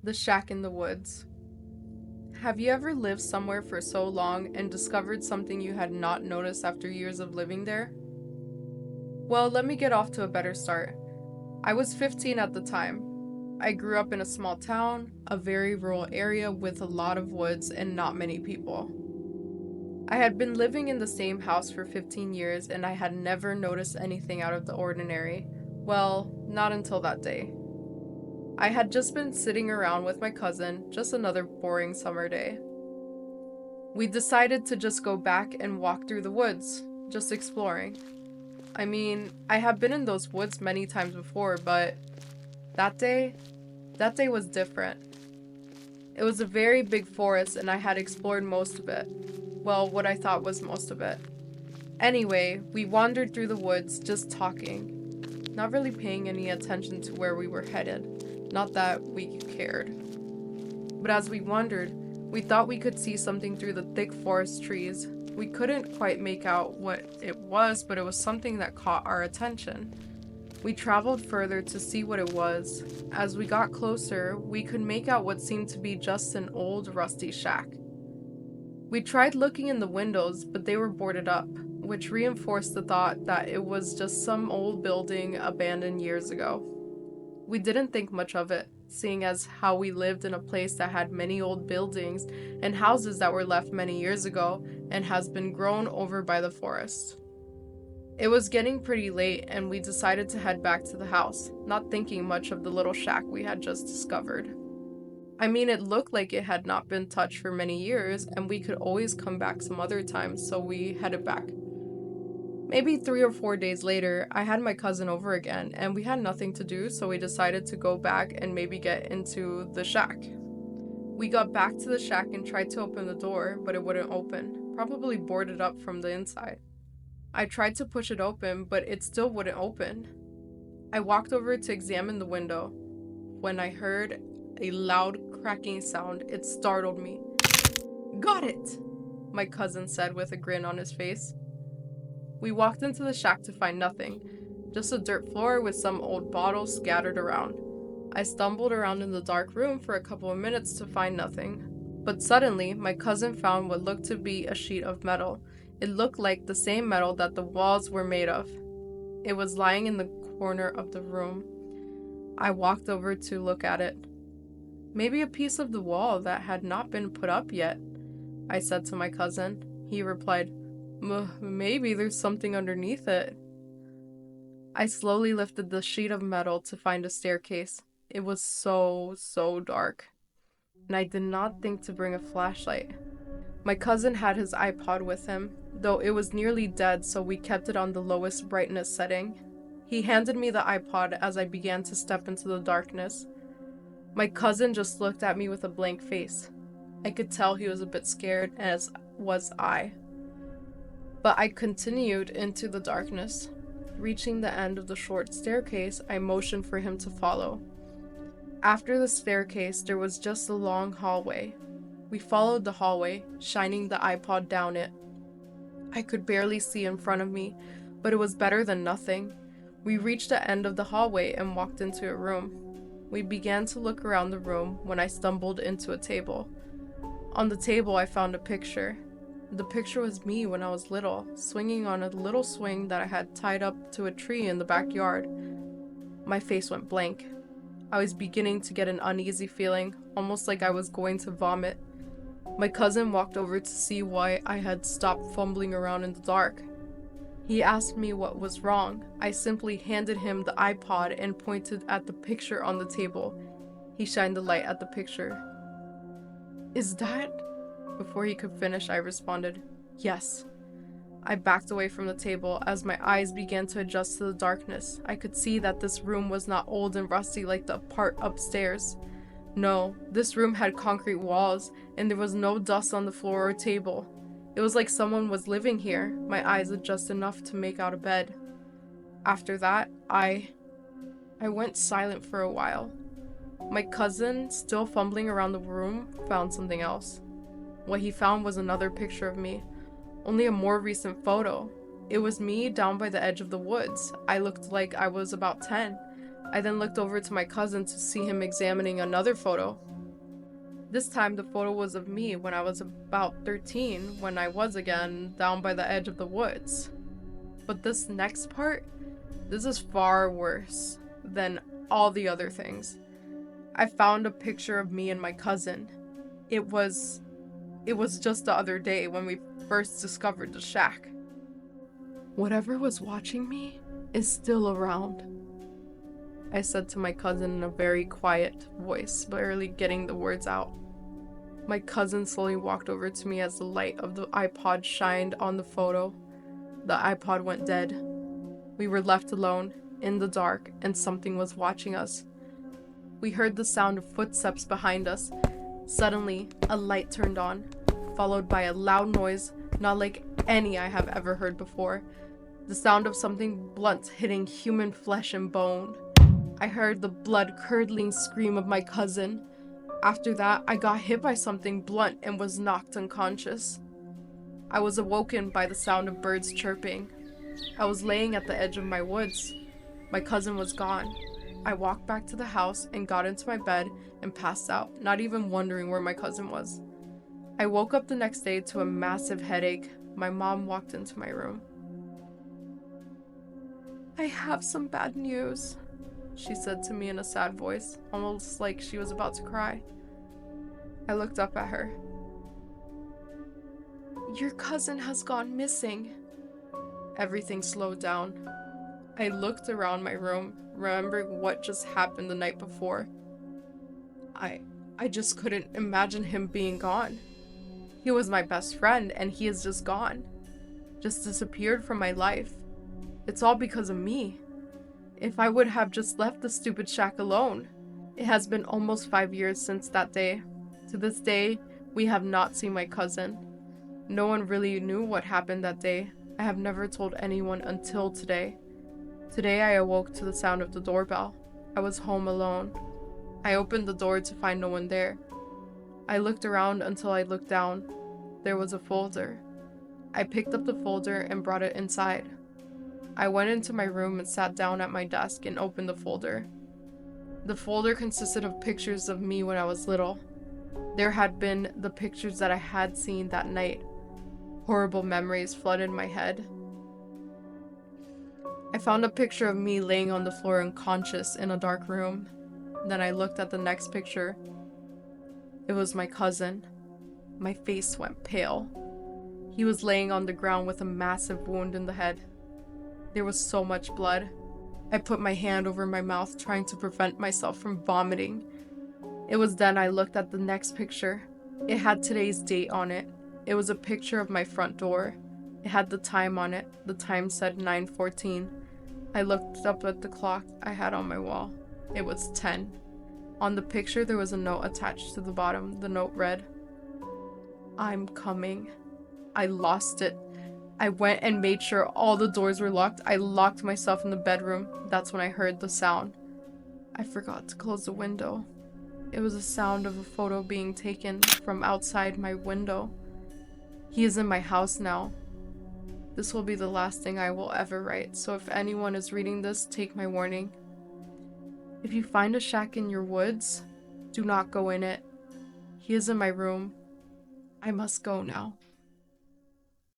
The shack in the woods. Have you ever lived somewhere for so long and discovered something you had not noticed after years of living there? Well, let me get off to a better start. I was 15 at the time. I grew up in a small town, a very rural area with a lot of woods and not many people. I had been living in the same house for 15 years and I had never noticed anything out of the ordinary. Well, not until that day. I had just been sitting around with my cousin, just another boring summer day. We decided to just go back and walk through the woods, just exploring. I mean, I have been in those woods many times before, but that day was different. It was a very big forest and I had explored most of it. Well, what I thought was most of it. Anyway, we wandered through the woods just talking, not really paying any attention to where we were headed. Not that we cared. But as we wandered, we thought we could see something through the thick forest trees. We couldn't quite make out what it was, but it was something that caught our attention. We traveled further to see what it was. As we got closer, we could make out what seemed to be just an old, rusty shack. We tried looking in the windows, but they were boarded up, which reinforced the thought that it was just some old building abandoned years ago. We didn't think much of it, seeing as how we lived in a place that had many old buildings and houses that were left many years ago and has been grown over by the forest. It was getting pretty late and we decided to head back to the house, not thinking much of the little shack we had just discovered. I mean, it looked like it had not been touched for many years and we could always come back some other time, so we headed back. Maybe 3 or 4 days later, I had my cousin over again, and we had nothing to do, so we decided to go back and maybe get into the shack. We got back to the shack and tried to open the door, but it wouldn't open, probably boarded up from the inside. I tried to push it open, but it still wouldn't open. I walked over to examine the window. When I heard a loud cracking sound, it startled me. "Got it!" my cousin said with a grin on his face. We walked into the shack to find nothing, just a dirt floor with some old bottles scattered around. I stumbled around in the dark room for a couple of minutes to find nothing. But suddenly, my cousin found what looked to be a sheet of metal. It looked like the same metal that the walls were made of. It was lying in the corner of the room. I walked over to look at it. "Maybe a piece of the wall that had not been put up yet," I said to my cousin. He replied, "Maybe there's something underneath it." I slowly lifted the sheet of metal to find a staircase. It was so dark, and I did not think to bring a flashlight. My cousin had his iPod with him, though it was nearly dead, so we kept it on the lowest brightness setting. He handed me the iPod as I began to step into the darkness. My cousin just looked at me with a blank face. I could tell he was a bit scared, as was I. But I continued into the darkness. Reaching the end of the short staircase, I motioned for him to follow. After the staircase, there was just a long hallway. We followed the hallway, shining the iPod down it. I could barely see in front of me, but it was better than nothing. We reached the end of the hallway and walked into a room. We began to look around the room when I stumbled into a table. On the table, I found a picture. The picture was me when I was little, swinging on a little swing that I had tied up to a tree in the backyard. My face went blank. I was beginning to get an uneasy feeling, almost like I was going to vomit. My cousin walked over to see why I had stopped fumbling around in the dark. He asked me what was wrong. I simply handed him the iPod and pointed at the picture on the table. He shined the light at the picture. "Is that?" Before he could finish, I responded, "Yes." I backed away from the table as my eyes began to adjust to the darkness. I could see that this room was not old and rusty like the part upstairs. No, this room had concrete walls, and there was no dust on the floor or table. It was like someone was living here. My eyes adjusted enough to make out a bed. After that, I went silent for a while. My cousin, still fumbling around the room, found something else. What he found was another picture of me, only a more recent photo. It was me down by the edge of the woods. I looked like I was about 10. I then looked over to my cousin to see him examining another photo. This time the photo was of me when I was about 13, when I was again down by the edge of the woods. But this next part, this is far worse than all the other things. I found a picture of me and my cousin. It was just the other day when we first discovered the shack. Whatever was watching me is still around, I said to my cousin in a very quiet voice, barely getting the words out. My cousin slowly walked over to me as the light of the iPod shined on the photo. The iPod went dead. We were left alone, in the dark, and something was watching us. We heard the sound of footsteps behind us. Suddenly, a light turned on, followed by a loud noise, not like any I have ever heard before. The sound of something blunt hitting human flesh and bone. I heard the blood-curdling scream of my cousin. After that, I got hit by something blunt and was knocked unconscious. I was awoken by the sound of birds chirping. I was laying at the edge of my woods. My cousin was gone. I walked back to the house and got into my bed and passed out, not even wondering where my cousin was. I woke up the next day to a massive headache. My mom walked into my room. "I have some bad news," she said to me in a sad voice, almost like she was about to cry. I looked up at her. "Your cousin has gone missing." Everything slowed down. I looked around my room, remembering what just happened the night before. I just couldn't imagine him being gone. He was my best friend, and he is just gone. Just disappeared from my life. It's all because of me. If I would have just left the stupid shack alone. It has been almost 5 years since that day. To this day, we have not seen my cousin. No one really knew what happened that day. I have never told anyone until today. Today I awoke to the sound of the doorbell. I was home alone. I opened the door to find no one there. I looked around until I looked down. There was a folder. I picked up the folder and brought it inside. I went into my room and sat down at my desk and opened the folder. The folder consisted of pictures of me when I was little. There had been the pictures that I had seen that night. Horrible memories flooded my head. I found a picture of me laying on the floor unconscious in a dark room. Then I looked at the next picture. It was my cousin. My face went pale. He was laying on the ground with a massive wound in the head. There was so much blood. I put my hand over my mouth, trying to prevent myself from vomiting. It was then I looked at the next picture. It had today's date on it. It was a picture of my front door. It had the time on it. The time said 9:14. I looked up at the clock I had on my wall. It was 10. On the picture, there was a note attached to the bottom. The note read, "I'm coming." I lost it. I went and made sure all the doors were locked. I locked myself in the bedroom. That's when I heard the sound. I forgot to close the window. It was the sound of a photo being taken from outside my window. He is in my house now. This will be the last thing I will ever write, so if anyone is reading this, take my warning. If you find a shack in your woods, do not go in it. He is in my room. I must go now.